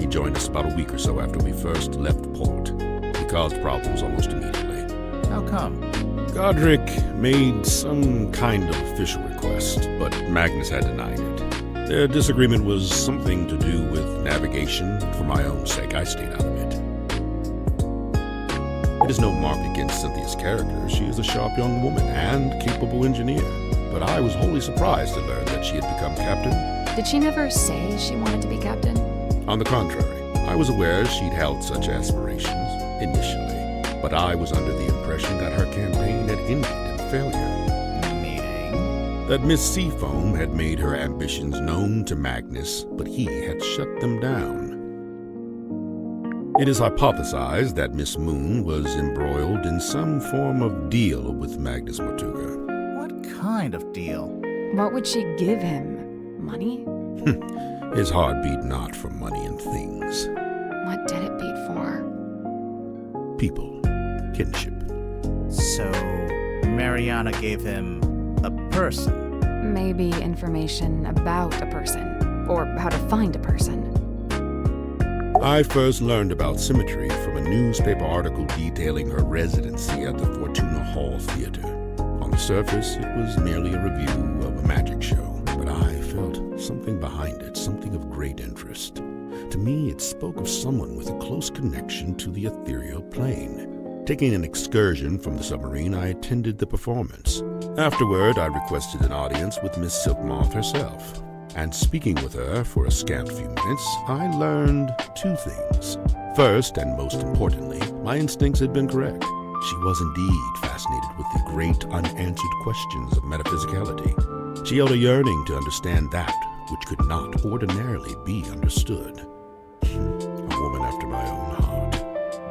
He joined us about a week or so after we first left port. He caused problems almost immediately. How come? Godric made some kind of official request, but Magnus had denied it. Their disagreement was something to do with navigation. For my own sake, I stayed out of it. It is no mark against Cynthia's character. She is a sharp young woman and capable engineer. But I was wholly surprised to learn that she had become captain. Did she never say she wanted to be captain? On the contrary, I was aware she'd held such aspirations initially, but I was under the impression that her campaign had ended in failure. Meaning? That Miss Seafoam had made her ambitions known to Magnus, but he had shut them down. It is hypothesized that Miss Moon was embroiled in some form of deal with Magnus Mortuga. What kind of deal? What would she give him? Money? His heart beat not for money and things. What did it beat for? People. Kinship. So, Mariana gave him a person? Maybe information about a person, or how to find a person. I first learned about Symmetry from a newspaper article detailing her residency at the Fortuna Hall Theater. On the surface, it was merely a review of a magic show, but I felt something behind it, something of great interest. To me, it spoke of someone with a close connection to the ethereal plane. Taking an excursion from the submarine, I attended the performance. Afterward, I requested an audience with Miss Silkmoth herself. And speaking with her for a scant few minutes, I learned two things. First, and most importantly, my instincts had been correct. She was indeed fascinated with the great unanswered questions of metaphysicality. She held a yearning to understand that which could not ordinarily be understood. A woman after my own heart.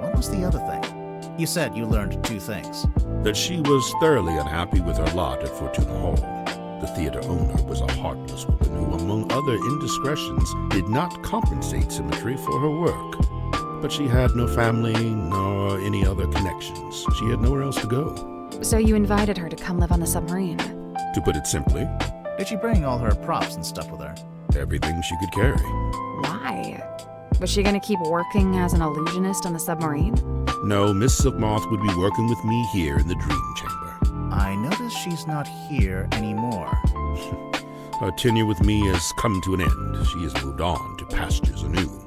What was the other thing? You said you learned two things. That she was thoroughly unhappy with her lot at Fortuna Hall. The theater owner was a heartless woman who, among other indiscretions, did not compensate Symmetry for her work. But she had no family, nor any other connections. She had nowhere else to go. So you invited her to come live on the submarine? To put it simply, Did she bring all her props and stuff with her? everything she could carry. Why? Was she gonna keep working as an illusionist on the submarine? No, Miss Silkmoth would be working with me here in the Dream Chamber. I notice she's not here anymore. Her tenure with me has come to an end. She has moved on to pastures anew.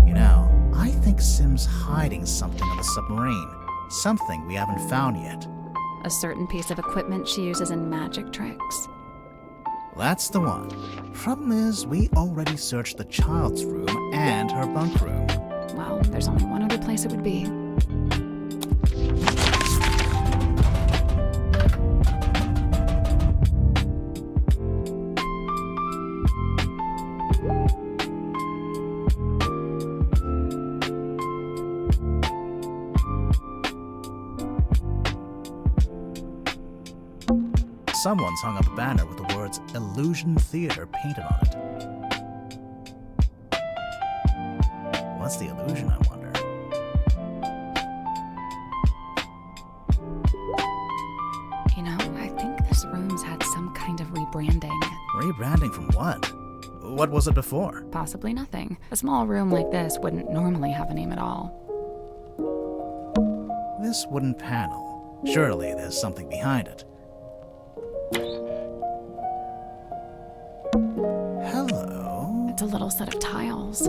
You know, I think Sim's hiding something on the submarine. Something we haven't found yet. A certain piece of equipment she uses in magic tricks. That's the one. Problem is, we already searched the child's room and her bunk room. Well, there's only one other place it would be. Someone's hung up a banner with the words Illusion Theater painted on it. What's the illusion, I wonder? You know, I think this room's had some kind of rebranding. Rebranding from what? What was it before? Possibly nothing. A small room like this wouldn't normally have a name at all. This wooden panel. Surely there's something behind it. Hello? It's a little set of tiles.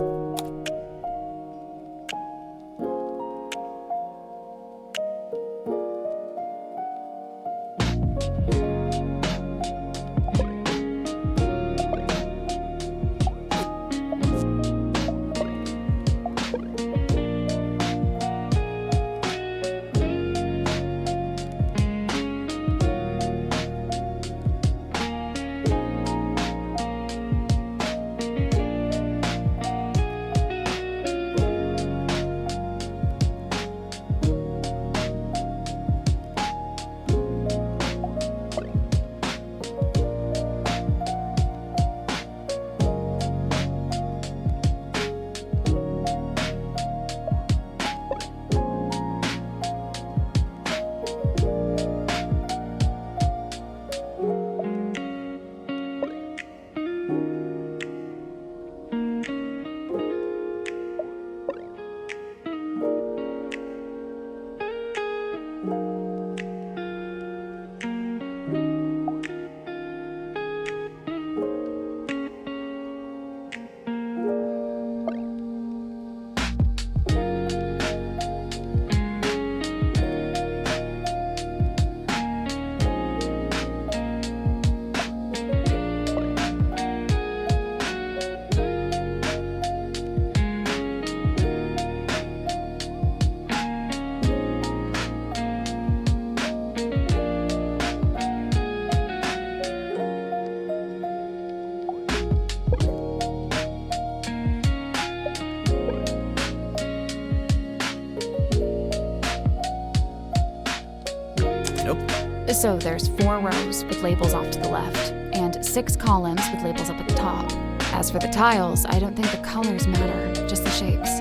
So there's 4 rows with labels off to the left, and 6 columns with labels up at the top. As for the tiles, I don't think the colors matter, just the shapes.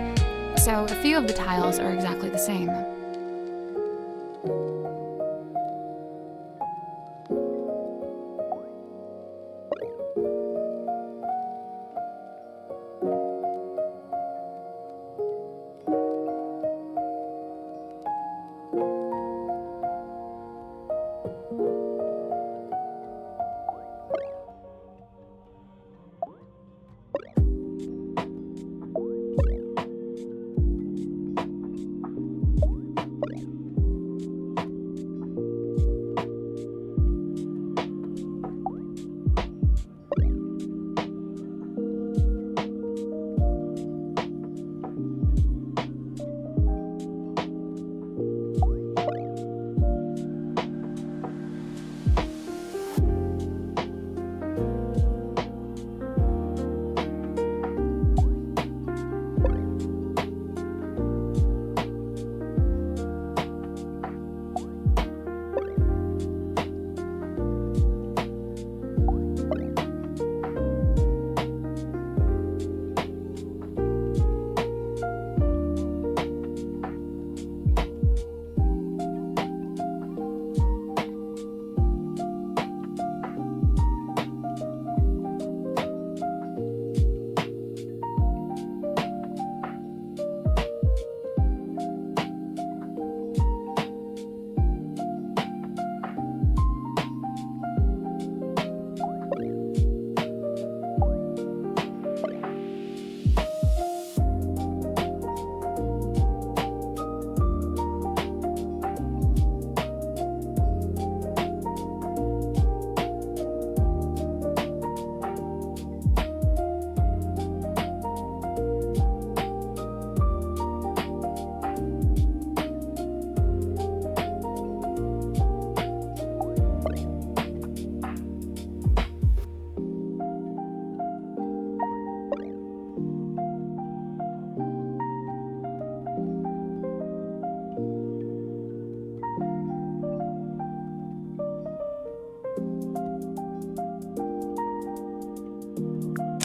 So a few of the tiles are exactly the same.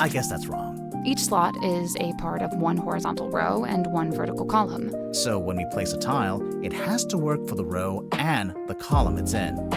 I guess that's wrong. Each slot is a part of 1 horizontal row and 1 vertical column. So when we place a tile, it has to work for the row and the column it's in.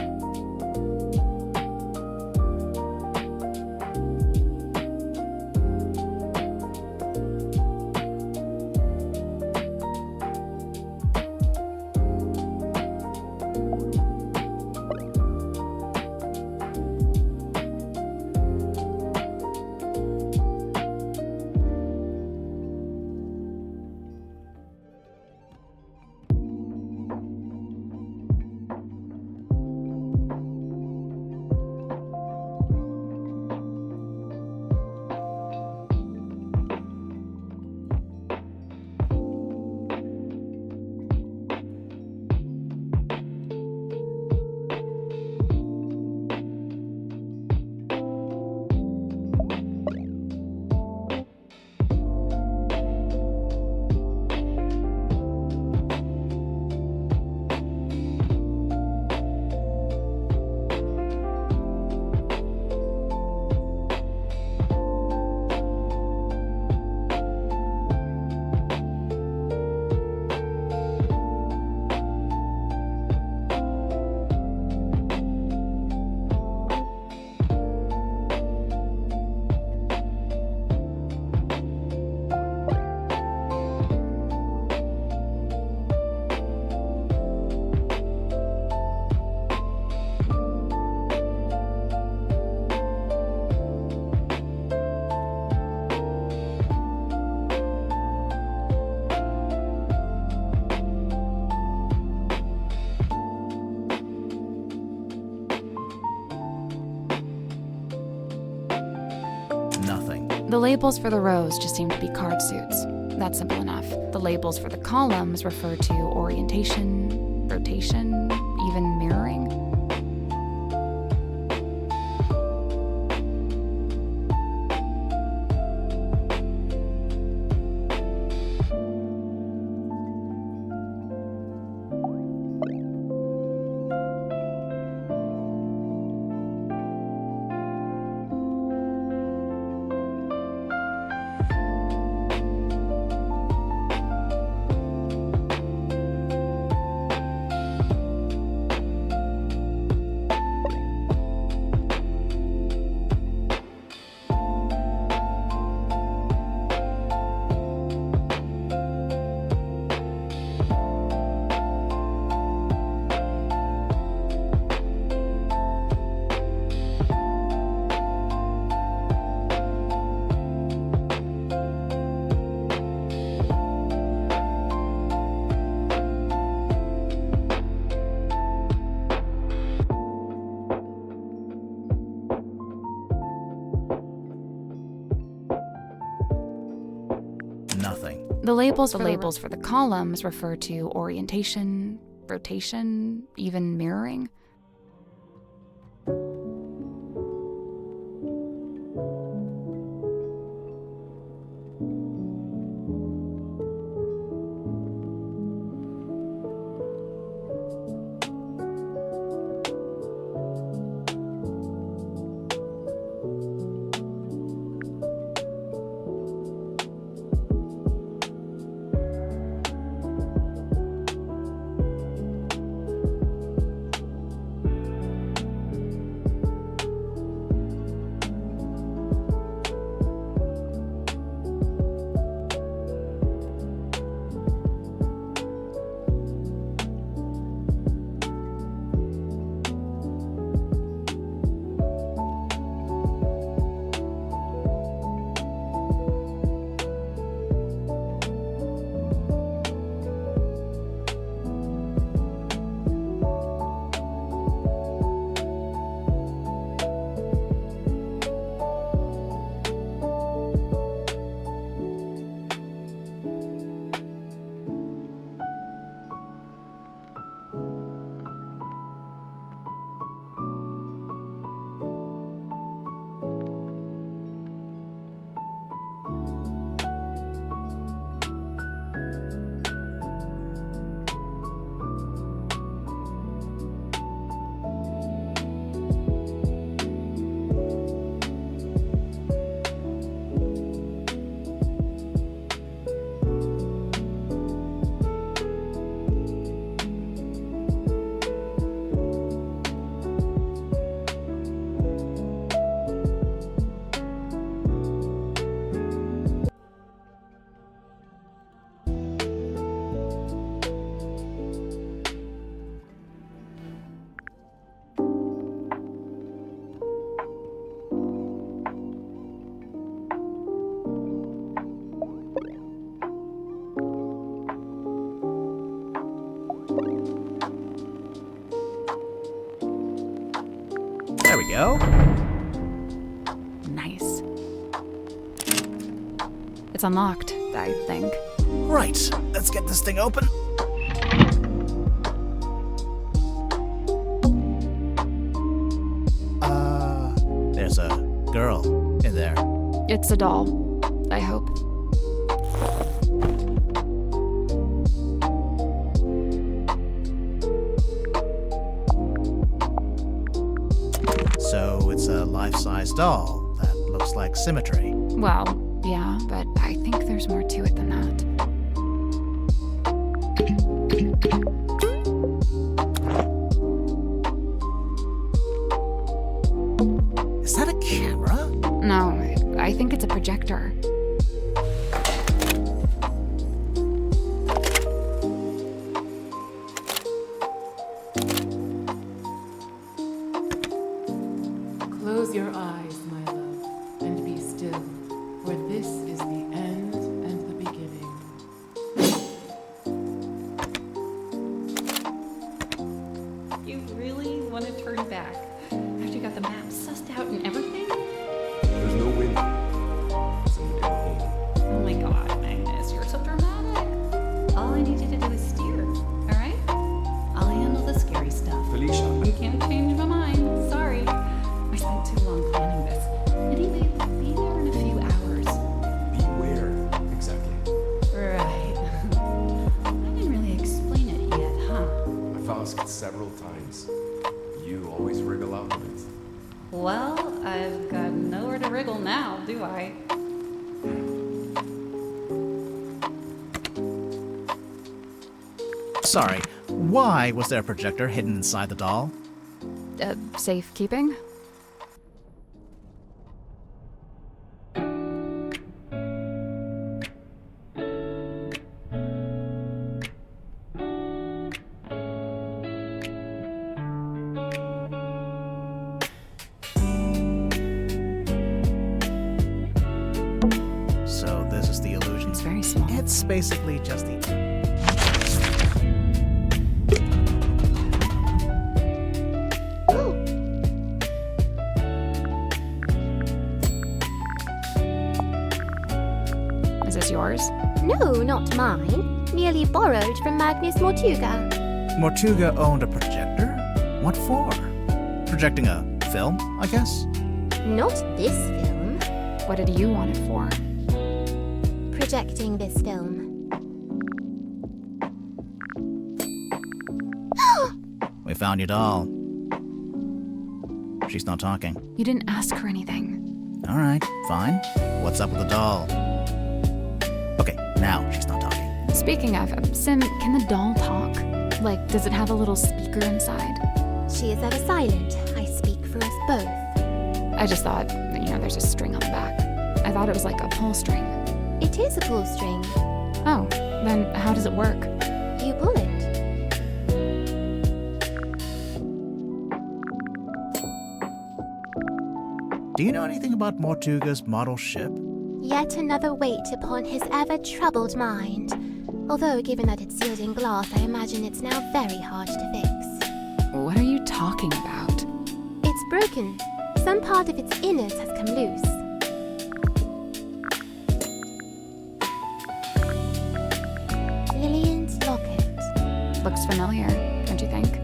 The labels for the rows just seem to be card suits. That's simple enough. The labels for the columns refer to orientation, rotation, even mirroring. The labels for the columns refer to orientation, rotation, even mirroring. There we go. Nice. It's unlocked, I think. Right, let's get this thing open. There's a girl in there. It's a doll, I hope. So it's a life-size doll that looks like symmetry. Well, yeah, but I think there's more to it than that. Is that a camera? No, I think it's a projector. Close your eyes, my love, and be still, for this is the end and the beginning. You really want to turn back after you got the map sussed out and everything? There's no wind. Someone go home. Oh my god, Magnus, you're so dramatic. All I need you to do is steer, alright? I'll handle the scary stuff. Felicia. You can't change my mind. Sorry. I spent too long planning this. Anyway, we'll be there in a few hours. Be where, exactly? Right. I didn't really explain it yet, huh? I've asked several times. You always wriggle out of it. Well, I've got nowhere to wriggle now, do I? Sorry, why was there a projector hidden inside the doll? Safekeeping? So this is the illusion. It's very small. It's basically just the... Is it this yours? No, not mine. Merely borrowed from Magnus Mortuga. Mortuga owned a projector? What for? Projecting a film, I guess? Not this film. What did you want it for? Projecting this film. We found your doll. She's not talking. You didn't ask her anything. All right, fine. What's up with the doll? Okay, now she's not talking. Speaking of, Sim, can the doll talk? Like, does it have a little speaker inside? She is ever silent. I speak for us both. I just thought, there's a string on the back. I thought it was like a pull string. It is a pull string. Oh, then how does it work? You pull it. Do you know anything about Mortuga's model ship? Yet another weight upon his ever-troubled mind. Although, given that it's sealed in glass, I imagine it's now very hard to fix. What are you talking about? It's broken. Some part of its innards has come loose. Lillian's locket. Looks familiar, don't you think?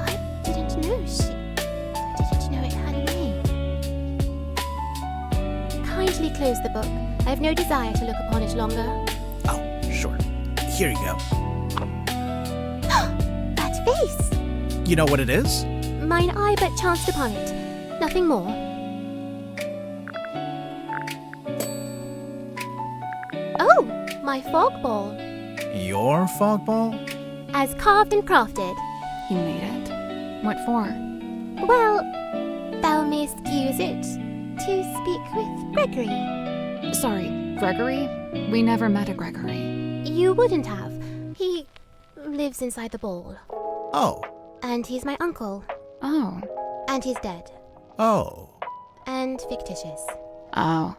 I didn't know it had a name. Kindly close the book. I have no desire to look upon it longer. Oh, sure. Here you go. That face! You know what it is? Mine eye but chanced upon it. Nothing more. Oh, my fog ball. Your fog ball? As carved and crafted. You made it? What for? Well, thou mayst use it to speak with Gregory. Sorry, Gregory? We never met a Gregory. You wouldn't have. He lives inside the ball. Oh. And he's my uncle. Oh. And he's dead. Oh. And fictitious. Oh.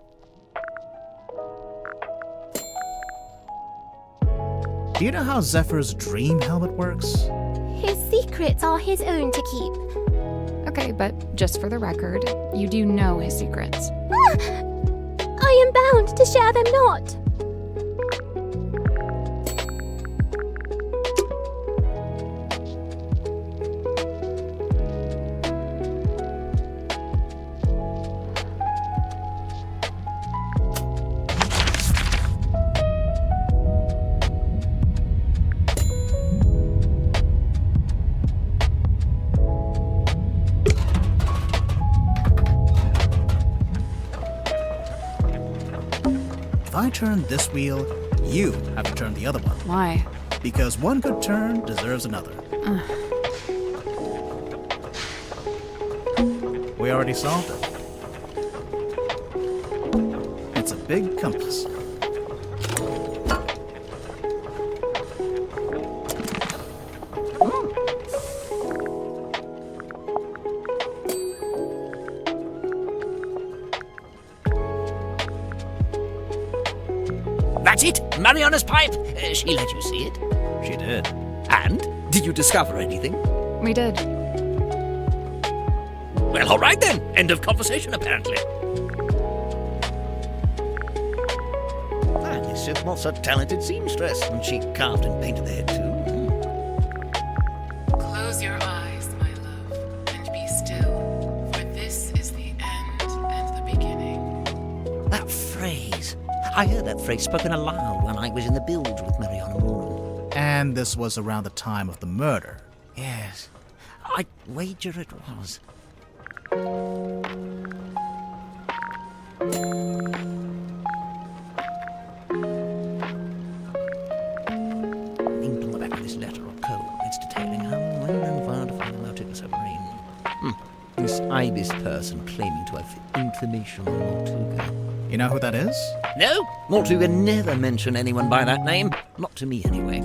Do you know how Zephyr's dream helmet works? His secrets are his own to keep. Okay, but just for the record, you do know his secrets. I am bound to share them not. If I turn this wheel, you have to turn the other one. Why? Because one good turn deserves another. We already solved it. It's a big compass. That's it! Mariana's pipe! She let you see it? She did. And? Did you discover anything? We did. Well, all right then. End of conversation, apparently. And this ship was a talented seamstress, and she carved and painted the head too. Close your eyes, my love, and be still, for this is the end and the beginning. That phrase. I heard that phrase spoken aloud when I was in the bilge with Mariana Moon. And this was around the time of the murder. Yes. I'd wager it was. Inked on the back of this letter of code. It's detailing how, when, and where to find the Mortuga submarine. This ibis person claiming to have information on Mortuga. You know who that is? No, Mortuga never mentioned anyone by that name. Not to me, anyway.